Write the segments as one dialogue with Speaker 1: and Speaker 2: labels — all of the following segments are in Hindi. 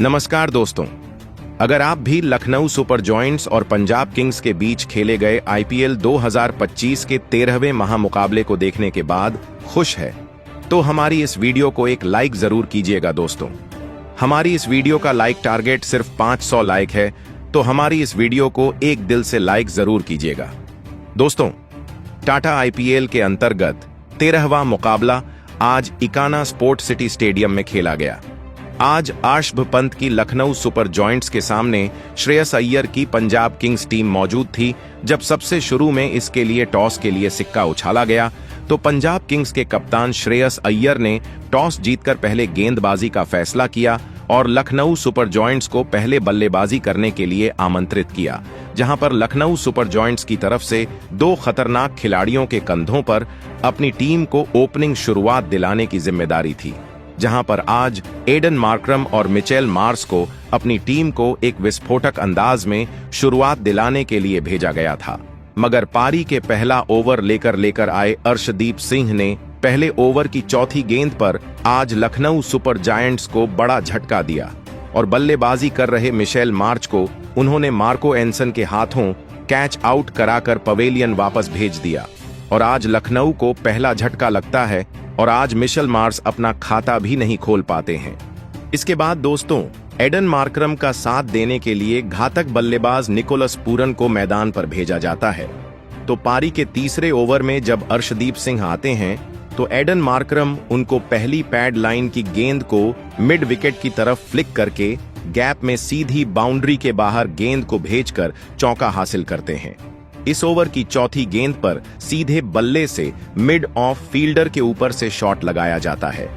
Speaker 1: नमस्कार दोस्तों, अगर आप भी लखनऊ सुपर जॉयंट्स और पंजाब किंग्स के बीच खेले गए आईपीएल 2025 के 13वें महामुकाबले को देखने के बाद खुश है तो हमारी इस वीडियो को एक लाइक जरूर कीजिएगा दोस्तों। हमारी इस वीडियो का लाइक टारगेट सिर्फ 500 लाइक है, तो हमारी इस वीडियो को एक दिल से लाइक जरूर कीजिएगा। दोस्तों, टाटा आईपीएल के अंतर्गत 13वां मुकाबला आज इकाना स्पोर्ट सिटी स्टेडियम में खेला गया। आज आर्षभ पंत की लखनऊ सुपर जॉयंट्स के सामने श्रेयस अय्यर की पंजाब किंग्स टीम मौजूद थी। जब सबसे शुरू में इसके लिए टॉस के लिए सिक्का उछाला गया तो पंजाब किंग्स के कप्तान श्रेयस अय्यर ने टॉस जीतकर पहले गेंदबाजी का फैसला किया और लखनऊ सुपर जॉयंट्स को पहले बल्लेबाजी करने के लिए आमंत्रित किया, जहां पर लखनऊ सुपर जॉयंट्स की तरफ से दो खतरनाक खिलाड़ियों के कंधों पर अपनी टीम को ओपनिंग शुरुआत दिलाने की जिम्मेदारी थी, जहां पर आज एडन मार्करम और मिचेल मार्श को अपनी टीम को एक विस्फोटक अंदाज में शुरुआत दिलाने के लिए भेजा गया था। मगर पारी के पहला ओवर लेकर आए अर्शदीप सिंह ने पहले ओवर की चौथी गेंद पर आज लखनऊ सुपर जायंट्स को बड़ा झटका दिया और बल्लेबाजी कर रहे मिचेल मार्श को उन्होंने मार्को एंसन के हाथों कैच आउट कराकर पवेलियन वापस भेज दिया और आज लखनऊ को पहला झटका लगता है और आज मिचेल मार्श अपना खाता भी नहीं खोल पाते हैं। इसके बाद दोस्तों, एडन मार्करम का साथ देने के लिए घातक बल्लेबाज निकोलस पूरन को मैदान पर भेजा जाता है। तो पारी के तीसरे ओवर में जब अर्शदीप सिंह आते हैं तो एडन मार्करम उनको पहली पैड लाइन की गेंद को मिड विकेट की तरफ फ्लिक करके गैप में सीधी बाउंड्री के बाहर गेंद को भेजकर चौका हासिल करते हैं। इस ओवर की चौथी गेंद पर सीधे बल्ले से मिड ऑफ फील्डर के ऊपर से शॉट लगाया जाता है।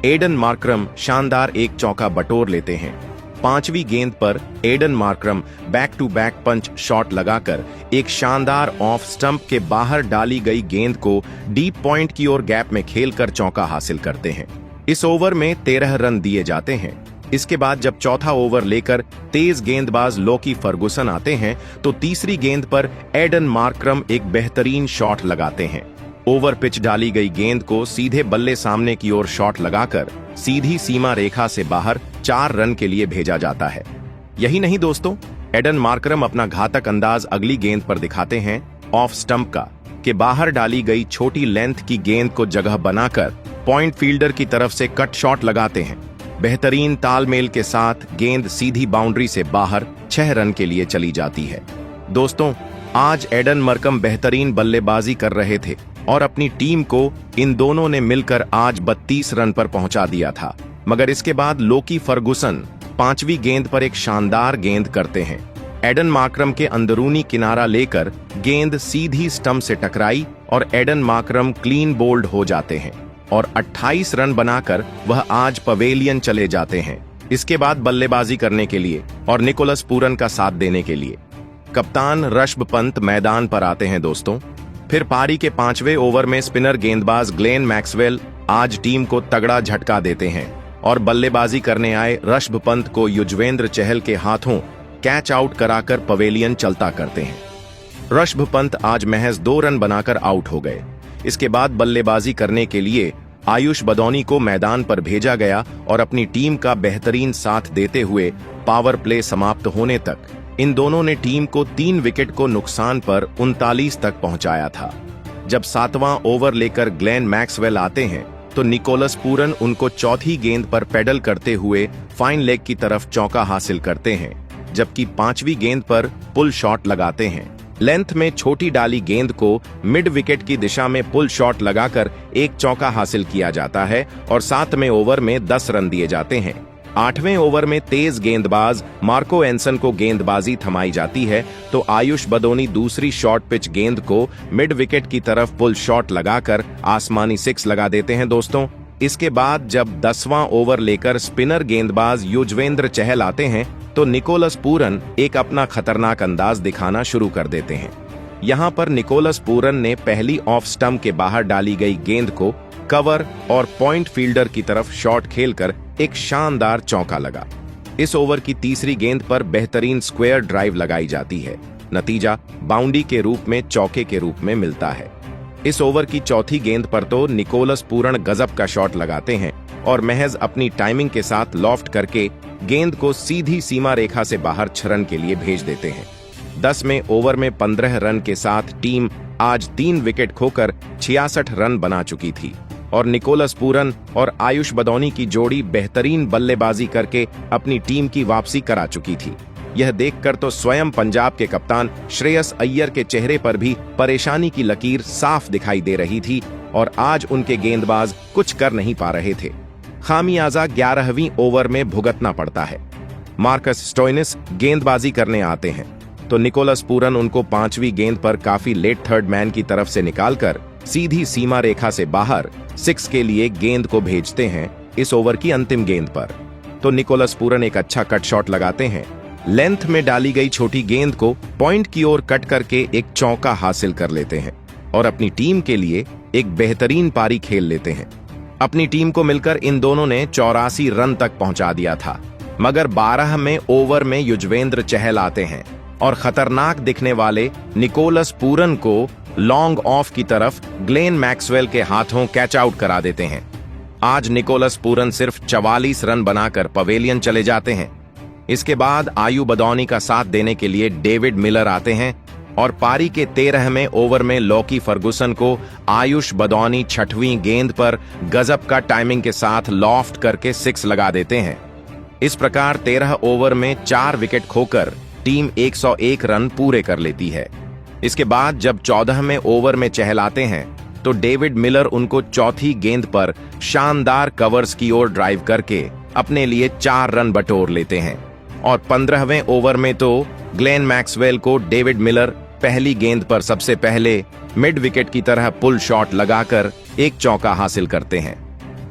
Speaker 1: एडन मार्करम शानदार एक चौका बटोर लेते हैं। पांचवी गेंद पर Aiden Markram back to back punch shot लगाकर एक शानदार ऑफ स्टंप के बाहर डाली गई गेंद को डीप पॉइंट की ओर गैप में खेलकर चौका हासिल करते हैं। इस ओवर में 13 रन दिए जाते हैं। इसके बाद जब चौथा ओवर लेकर तेज गेंदबाज लोकी फर्गुसन आते हैं तो तीसरी गेंद पर एडन मार्करम एक बेहतरीन शॉट लगाते हैं। ओवर पिच डाली गई गेंद को सीधे बल्ले सामने की ओर शॉट लगाकर सीधी सीमा रेखा से बाहर 4 रन के लिए भेजा जाता है। यही नहीं दोस्तों, एडन मार्करम अपना घातक अंदाज अगली गेंद पर दिखाते हैं। ऑफ स्टंप का के बाहर डाली गई छोटी लेंथ की गेंद को जगह बनाकर पॉइंट फील्डर की तरफ से कट शॉट लगाते हैं। बेहतरीन तालमेल के साथ गेंद सीधी बाउंड्री से बाहर 6 रन के लिए चली जाती है। दोस्तों, आज एडन मार्करम बेहतरीन बल्लेबाजी कर रहे थे और अपनी टीम को इन दोनों ने मिलकर आज 32 रन पर पहुंचा दिया था। मगर इसके बाद लोकी फर्गुसन 5वीं गेंद पर एक शानदार गेंद करते हैं। एडन मार्करम के अंदरूनी किनारा लेकर गेंद सीधी स्टंप से टकराई और एडन मार्करम क्लीन बोल्ड हो जाते हैं और 28 रन बनाकर वह आज पवेलियन चले जाते हैं। इसके बाद बल्लेबाजी करने के लिए और निकोलस पूरन का साथ देने के लिए कप्तान ऋषभ पंत मैदान पर आते हैं। दोस्तों, फिर पारी के 5वें ओवर में स्पिनर गेंदबाज ग्लेन मैक्सवेल आज टीम को तगड़ा झटका देते हैं और बल्लेबाजी करने आए ऋषभ पंत को युजवेंद्र चहल के हाथों कैच आउट कराकर पवेलियन चलता करते हैं। ऋषभ पंत आज महज 2 रन बनाकर आउट हो गए। इसके बाद बल्लेबाजी करने के लिए आयुष बदौनी को मैदान पर भेजा गया और अपनी टीम का बेहतरीन साथ देते हुए पावर प्ले समाप्त होने तक इन दोनों ने टीम को 3 विकेट को नुकसान पर 39 तक पहुंचाया था। जब 7वां ओवर लेकर ग्लेन मैक्सवेल आते हैं तो निकोलस पूरन उनको चौथी गेंद पर पेडल करते हुए फाइन लेग की तरफ चौका हासिल करते हैं, जबकि 5वीं गेंद पर पुल शॉट लगाते हैं। लेंथ में छोटी डाली गेंद को मिड विकेट की दिशा में पुल शॉट लगाकर एक चौका हासिल किया जाता है और 7वें ओवर में 10 रन दिए जाते हैं। 8वें ओवर में तेज गेंदबाज मार्को एंसन को गेंदबाजी थमाई जाती है तो आयुष बदौनी दूसरी शॉर्ट पिच गेंद को मिड विकेट की तरफ पुल शॉट लगाकर आसमानी 6 लगा देते हैं। दोस्तों, इसके बाद जब 10वां ओवर लेकर स्पिनर गेंदबाज युजवेंद्र चहल आते हैं तो निकोलस पूरन एक अपना खतरनाक अंदाज दिखाना शुरू कर देते हैं। यहां पर निकोलस पूरन ने पहली ऑफ स्टंप के बाहर डाली गई गेंद को कवर और पॉइंट फील्डर की तरफ शॉट खेलकर एक शानदार चौका लगा। इस ओवर की तीसरी गेंद पर बेहतरीन स्क्वायर ड्राइव लगाई जाती है। नतीजा बाउंड्री के रूप में चौके के रूप में मिलता है। इस ओवर की चौथी गेंद पर तो निकोलस पूरन गजब का शॉट लगाते हैं और महज अपनी टाइमिंग के साथ लॉफ्ट करके गेंद को सीधी सीमा रेखा से बाहर 6 रन के लिए भेज देते हैं। 10वें ओवर में 15 रन के साथ टीम आज 3 विकेट खोकर 66 रन बना चुकी थी और निकोलस पूरन और आयुष बदौनी की जोड़ी बेहतरीन बल्लेबाजी करके अपनी टीम की वापसी करा चुकी थी। यह देखकर तो स्वयं पंजाब के कप्तान श्रेयस अय्यर के चेहरे पर भी परेशानी की लकीर साफ दिखाई दे रही थी और आज उनके गेंदबाज कुछ कर नहीं पा रहे थे। खामियाजा 11वीं ओवर में भुगतना पड़ता है। मार्कस स्टोइनिस गेंदबाजी करने आते हैं तो निकोलस पूरन उनको 5वीं गेंद पर काफी लेट थर्ड मैन की तरफ से निकालकर सीधी सीमा रेखा से बाहर 6 के लिए गेंद को भेजते हैं। इस ओवर की अंतिम गेंद पर तो निकोलस पूरन एक अच्छा कट शॉट लगाते हैं, लेंथ में डाली गई छोटी गेंद को पॉइंट की ओर कट करके एक चौका हासिल कर लेते हैं और अपनी टीम के लिए एक बेहतरीन पारी खेल लेते हैं। अपनी टीम को मिलकर इन दोनों ने 84 रन तक पहुंचा दिया था, मगर 12वें ओवर में युजवेंद्र चहल आते हैं और खतरनाक दिखने वाले निकोलस पूरन को लॉन्ग ऑफ की तरफ ग्लेन मैक्सवेल के हाथों कैच आउट करा देते हैं। आज निकोलस पूरन सिर्फ 44 रन बनाकर पवेलियन चले जाते हैं। इसके बाद आयु बदौनी का साथ देने के लिए डेविड मिलर आते हैं और पारी के 13वें ओवर में लॉकी फर्गुसन को आयुष बदौनी 6वीं गेंद पर गजब का टाइमिंग के साथ लॉफ्ट करके 6 लगा देते हैं। इस प्रकार 13 ओवर में 4 विकेट खोकर टीम 101 रन पूरे कर लेती है। इसके बाद जब 14वें ओवर में चहल आते हैं तो डेविड मिलर उनको चौथी गेंद पर शानदार कवर्स की ओर ड्राइव करके अपने लिए 4 रन बटोर लेते हैं और 15वें ओवर में तो ग्लेन मैक्सवेल को डेविड मिलर पहली गेंद पर सबसे पहले मिड विकेट की तरह पुल शॉट लगाकर एक चौका हासिल करते हैं।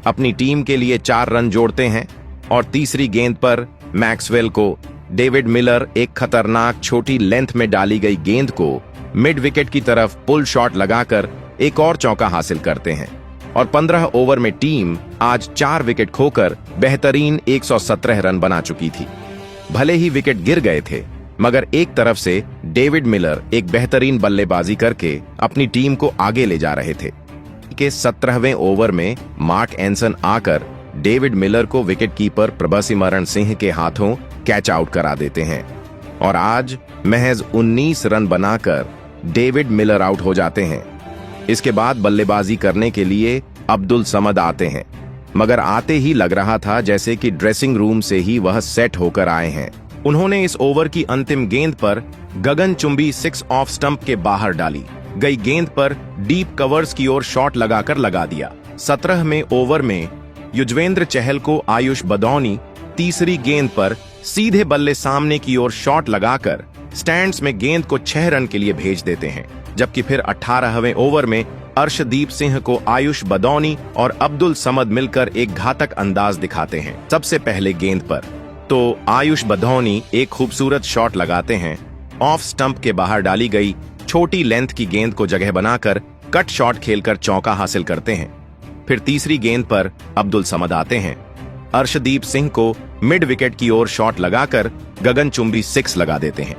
Speaker 1: अपनी टीम के लिए 4 रन जोड़ते हैं और तीसरी गेंद पर मैक्सवेल को डेविड मिलर एक खतरनाक छोटी लेंथ में डाली गई गेंद को मिड विकेट की तरफ पुल शॉट लगाकर एक और चौका हासिल करते हैं और 15 ओवर में टीम आज 4 विकेट खोकर बेहतरीन 117 रन बना चुकी थी। भले ही विकेट गिर गए थे, मगर एक तरफ से डेविड मिलर एक बेहतरीन बल्लेबाजी करके अपनी टीम को आगे ले जा रहे थे कि 17वें ओवर में मार्क एंसन आकर डेविड मिलर को विकेटकीपर प्रभसिमरण सिंह के हाथों कैच आउट करा देते हैं और आज महज 19 रन बनाकर डेविड मिलर आउट हो जाते हैं। इसके बाद बल्लेबाजी करने के लिए अब्दुल समद आते हैं, मगर आते ही लग रहा था जैसे कि ड्रेसिंग रूम से ही वह सेट होकर आए हैं। उन्होंने इस ओवर की अंतिम गेंद पर गगनचुंबी 6 ऑफ स्टंप के बाहर डाली गई गेंद पर डीप कवर्स की ओर शॉट लगाकर लगा दिया। 17वें ओवर में युजवेंद्र चहल को आयुष बदौनी तीसरी गेंद पर सीधे बल्ले सामने की ओर शॉट लगाकर स्टैंड्स में गेंद को 6 रन के लिए भेज देते हैं, जबकि फिर 18वें ओवर में अर्शदीप सिंह को आयुष बदौनी और अब्दुल समद मिलकर एक घातक अंदाज दिखाते हैं। सबसे पहले गेंद पर तो आयुष बदौनी एक खूबसूरत शॉट लगाते हैं, ऑफ स्टंप के बाहर डाली गई छोटी लेंथ की गेंद को जगह बनाकर कट शॉट खेलकर चौका हासिल करते हैं। फिर तीसरी गेंद पर अब्दुल समद आते हैं, अर्शदीप सिंह को मिड विकेट की ओर शॉट लगाकर गगनचुंबी 6 लगा देते हैं।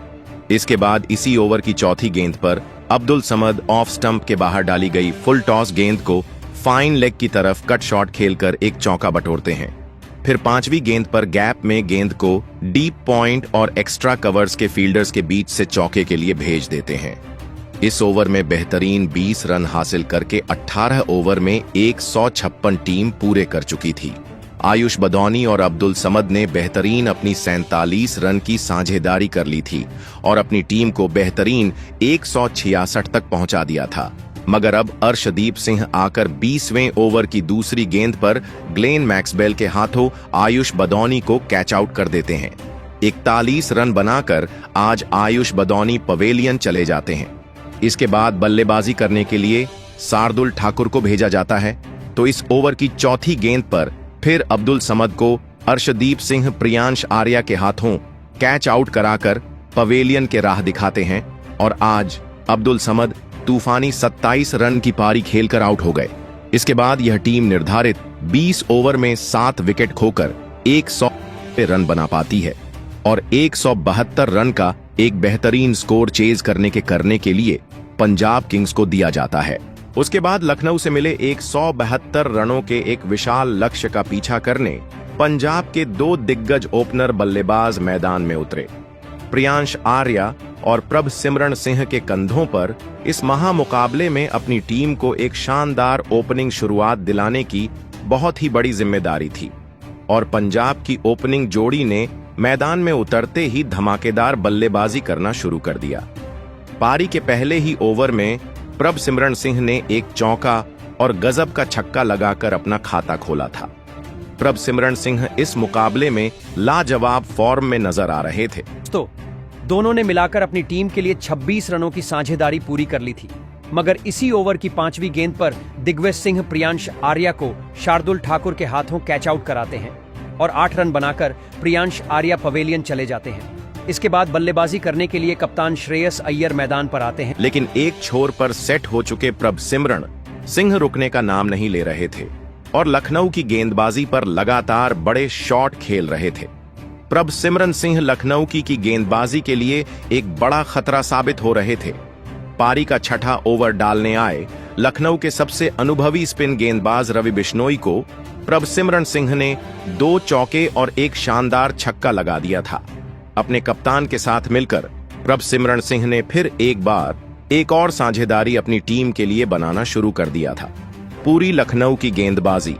Speaker 1: इसके बाद इसी ओवर की चौथी गेंद पर अब्दुल समद ऑफ स्टंप के बाहर डाली गई फुल टॉस गेंद को फाइन लेग की तरफ कट शॉट खेलकर एक चौका बटोरते हैं। फिर 5वीं गेंद पर गैप में गेंद को डीप पॉइंट और एक्स्ट्रा कवर्स के फील्डर्स के बीच से चौके के लिए भेज देते हैं। इस ओवर में बेहतरीन 20 रन हासिल करके 18 ओवर में 156 टीम पूरे कर चुकी थी। आयुष बदौनी और अब्दुल समद ने बेहतरीन अपनी 47 रन की साझेदारी कर ली थी और अपनी टीम को बेहतरीन 166 तक पहुंचा दिया था, मगर अब अर्शदीप सिंह आकर 20वें ओवर की दूसरी गेंद पर ग्लेन मैक्सवेल के हाथों आयुष बदौनी को कैच आउट कर देते हैं। 41 रन बनाकर आज आयुष बदौनी पवेलियन चले जाते हैं। इसके बाद बल्लेबाजी करने के लिए शार्दुल ठाकुर को भेजा जाता है, तो इस ओवर की चौथी गेंद पर फिर अब्दुल समद को अर्शदीप सिंह प्रियांश आर्या के हाथों कैच आउट कराकर पवेलियन के राह दिखाते हैं और आज अब्दुल समद तूफानी 27 रन की पारी खेलकर आउट हो गए। इसके बाद यह टीम निर्धारित 20 ओवर में 7 विकेट खोकर 100 रन बना पाती है और 172 रन का एक बेहतरीन स्कोर चेज करने के लिए पंजाब किंग्स को दिया जाता है। उसके बाद लखनऊ से मिले 172 रनों के एक विशाल लक्ष्य का पीछा करने पंजाब के दो दिग्गज ओपनर बल्लेबाज मैदान में उतरे। प्रियांश आर्या और प्रभ सिमरण सिंह के कंधों पर इस महामुकाबले में अपनी टीम को एक शानदार ओपनिंग शुरुआत दिलाने की बहुत ही बड़ी जिम्मेदारी थी और पंजाब की ओपनिंग जोड़ी ने मैदान में उतरते ही धमाकेदार बल्लेबाजी करना शुरू कर दिया। पारी के पहले ही ओवर में प्रभ सिमरण सिंह ने एक चौका और गजब का छक्का लगाकर अपना खाता खोला था। प्रभ सिमरण सिंह इस मुकाबले में लाजवाब फॉर्म में नजर आ रहे थे।
Speaker 2: तो दोनों ने मिलाकर अपनी टीम के लिए 26 रनों की साझेदारी पूरी कर ली थी, मगर इसी ओवर की 5वीं गेंद पर दिग्विजय सिंह प्रियांश आर्या को शार्दुल ठाकुर के हाथों कैच आउट कराते हैं और 8 रन बनाकर प्रियांश आर्या पवेलियन चले जाते हैं। इसके बाद बल्लेबाजी करने के लिए कप्तान श्रेयस अय्यर मैदान पर आते हैं,
Speaker 1: लेकिन एक छोर पर सेट हो चुके प्रभ सिमरण सिंह रुकने का नाम नहीं ले रहे थे और लखनऊ की गेंदबाजी पर लगातार बड़े शॉट खेल रहे थे। प्रभ सिमरण सिंह लखनऊ की गेंदबाजी के लिए एक बड़ा खतरा साबित हो रहे थे। पारी का छठा ओवर डालने आए लखनऊ के सबसे अनुभवी स्पिन गेंदबाज रवि बिश्नोई को प्रभ सिमरण सिंह ने 2 चौके और एक शानदार छक्का लगा दिया था। अपने कप्तान के साथ मिलकर प्रभ सिमरण सिंह ने फिर एक बार एक और साझेदारी अपनी टीम के लिए बनाना शुरू कर दिया था। पूरी लखनऊ की गेंदबाजी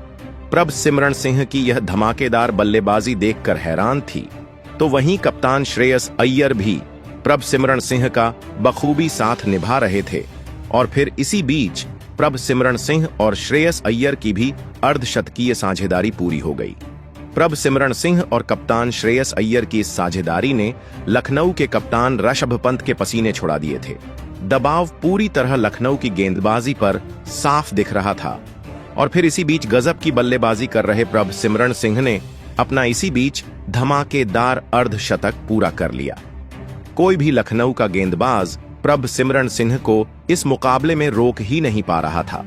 Speaker 1: प्रभ सिमरण सिंह की यह धमाकेदार बल्लेबाजी देखकर हैरान थी, तो वहीं कप्तान श्रेयस अय्यर भी प्रभ सिमरण सिंह का बखूबी साथ निभा रहे थे और फिर इसी बीच प्रभ सिमरण सिंह और श्रेयस अय्यर की भी अर्धशतकीय साझेदारी पूरी हो गई। प्रभ सिमरण सिंह और कप्तान श्रेयस अय्यर की इस साझेदारी ने लखनऊ के कप्तान ऋषभ पंत के पसीने छुड़ा दिए थे। दबाव पूरी तरह लखनऊ की गेंदबाजी पर साफ दिख रहा था और फिर इसी बीच गजब की बल्लेबाजी कर रहे प्रभ सिमरण सिंह ने अपना इसी बीच धमाकेदार अर्धशतक पूरा कर लिया। कोई भी लखनऊ का गेंदबाज प्रभ सिमरण सिंह को इस मुकाबले में रोक ही नहीं पा रहा था।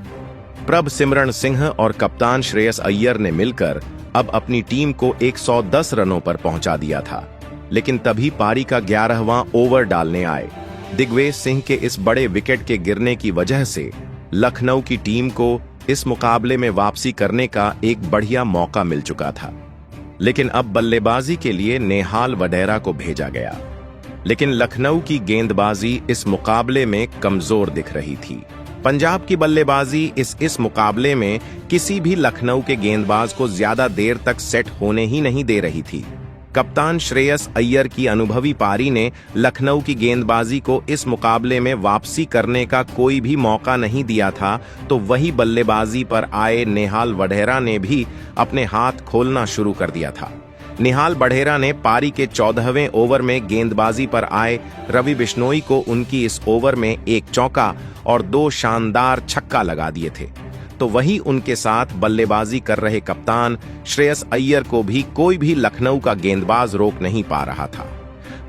Speaker 1: प्रभ सिमरण सिंह और कप्तान श्रेयस अय्यर ने मिलकर अब अपनी टीम को 110 रनों पर पहुंचा दिया था, लेकिन तभी पारी का 11वां ओवर डालने आए दिग्विजय सिंह के इस बड़े विकेट के गिरने की वजह से लखनऊ की टीम को इस मुकाबले में वापसी करने का एक बढ़िया मौका मिल चुका था। लेकिन अब बल्लेबाजी के लिए नेहाल वडेरा को भेजा गया, लेकिन लखनऊ की गेंदबाजी इस मुकाबले में कमजोर दिख रही थी। पंजाब की बल्लेबाजी इस मुकाबले में किसी भी लखनऊ के गेंदबाज को ज्यादा देर तक सेट होने ही नहीं दे रही थी। कप्तान श्रेयस अय्यर की अनुभवी पारी ने लखनऊ की गेंदबाजी को इस मुकाबले में वापसी करने का कोई भी मौका नहीं दिया था, तो वही बल्लेबाजी पर आए नेहाल वडेरा ने भी अपने हाथ खोलना शुरू कर दिया था। नेहाल वडेरा ने पारी के 14वें ओवर में गेंदबाजी पर आए रवि बिश्नोई को उनकी इस ओवर में एक चौका और 2 शानदार छक्का लगा दिए थे, तो वहीं उनके साथ बल्लेबाजी कर रहे कप्तान श्रेयस अय्यर को भी कोई भी लखनऊ का गेंदबाज रोक नहीं पा रहा था।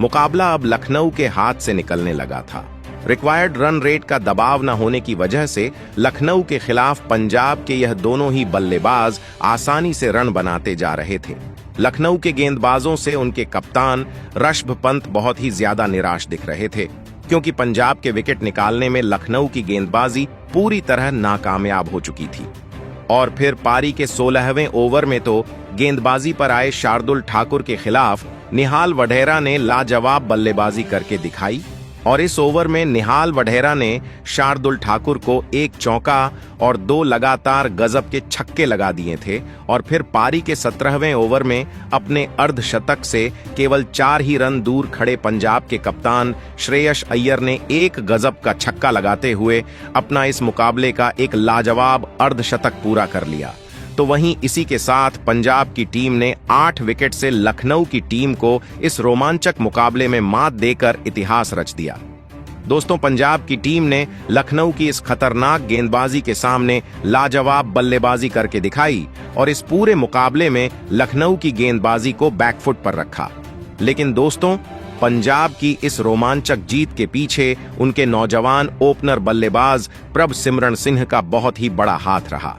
Speaker 1: मुकाबला अब लखनऊ के हाथ से निकलने लगा था। रिक्वायर्ड रन रेट का दबाव न होने की वजह से लखनऊ के खिलाफ पंजाब के यह दोनों ही बल्लेबाज आसानी से रन बनाते जा रहे थे। लखनऊ के गेंदबाजों से उनके कप्तान ऋषभ पंत बहुत ही ज्यादा निराश दिख रहे थे, क्योंकि पंजाब के विकेट निकालने में लखनऊ की गेंदबाजी पूरी तरह नाकामयाब हो चुकी थी। और फिर पारी के 16वें ओवर में तो गेंदबाजी पर आए शार्दुल ठाकुर के खिलाफ नेहाल वडेरा ने लाजवाब बल्लेबाजी करके दिखाई और इस ओवर में नेहाल वडेरा ने शार्दुल ठाकुर को एक चौका और 2 लगातार गजब के छक्के लगा दिए थे और फिर पारी के 17वें ओवर में अपने अर्धशतक से केवल 4 ही रन दूर खड़े पंजाब के कप्तान श्रेयस अय्यर ने एक गजब का छक्का लगाते हुए अपना इस मुकाबले का एक लाजवाब अर्धशतक पूरा कर लिया। तो वहीं इसी के साथ पंजाब की टीम ने 8 विकेट से लखनऊ की टीम को इस रोमांचक मुकाबले में मात देकर इतिहास रच दिया। दोस्तों, पंजाब की टीम ने लखनऊ की इस खतरनाक गेंदबाजी के सामने लाजवाब बल्लेबाजी करके दिखाई और इस पूरे मुकाबले में लखनऊ की गेंदबाजी को बैकफुट पर रखा। लेकिन दोस्तों, पंजाब की इस रोमांचक जीत के पीछे उनके नौजवान ओपनर बल्लेबाज प्रभ सिमरण सिंह का बहुत ही बड़ा हाथ रहा।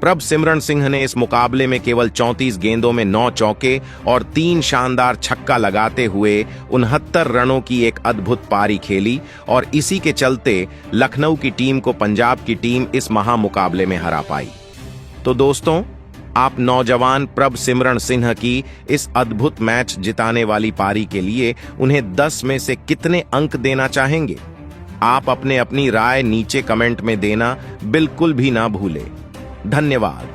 Speaker 1: प्रभ सिमरण सिंह ने इस मुकाबले में केवल 34 गेंदों में 9 चौके और 3 शानदार छक्का लगाते हुए 69 रनों की एक अद्भुत पारी खेली और इसी के चलते लखनऊ की टीम को पंजाब की टीम इस महामुकाबले में हरा पाई। तो दोस्तों, आप नौजवान प्रभ सिमरण सिंह की इस अद्भुत मैच जिताने वाली पारी के लिए उन्हें 10 में से कितने अंक देना चाहेंगे? आप अपनी राय नीचे कमेंट में देना बिल्कुल भी ना भूलें। धन्यवाद।